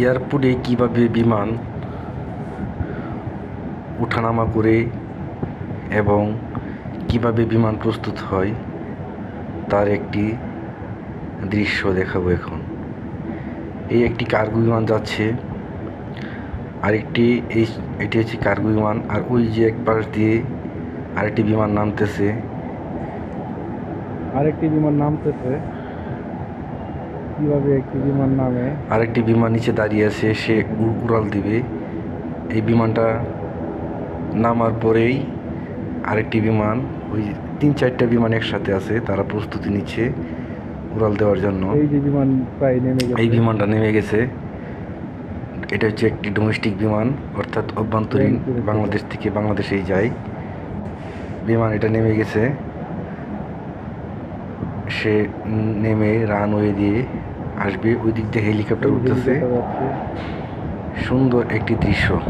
এয়ারপোর্টে কীভাবে বিমান ওঠানামা করে এবং কিভাবে বিমান প্রস্তুত হয় তার একটি দৃশ্য দেখাবো এখন। এই একটি কার্গো বিমান যাচ্ছে, এটি হচ্ছে কার্গো বিমান, আর ওই যে এক পাশ দিয়ে আরেকটি বিমান নামতেছে। কিভাবে একটি বিমান নামে আরেকটি বিমান নিচে দাঁড়িয়ে আছে, সে উড়াল দিবে। এই বিমানটা নামার পরেই আরেকটি বিমান, ওই 3-4টা বিমান একসাথে আছে, তারা প্রস্তুতি নিচ্ছে উড়াল দেওয়ার জন্য। এই যে বিমান প্রায় নেমে গেছে। এই বিমানটা নেমে গেছে। এটা হচ্ছে একটি ডোমেস্টিক বিমান, অর্থাৎ অভ্যন্তরীণ, বাংলাদেশ থেকে বাংলাদেশেই যায় বিমান। এটা নেমে গেছে, সে নেমে রানওয়ে দিয়ে আসবে। ওই দিক দিয়ে হেলিকপ্টার উঠতেছে। সুন্দর একটি দৃশ্য।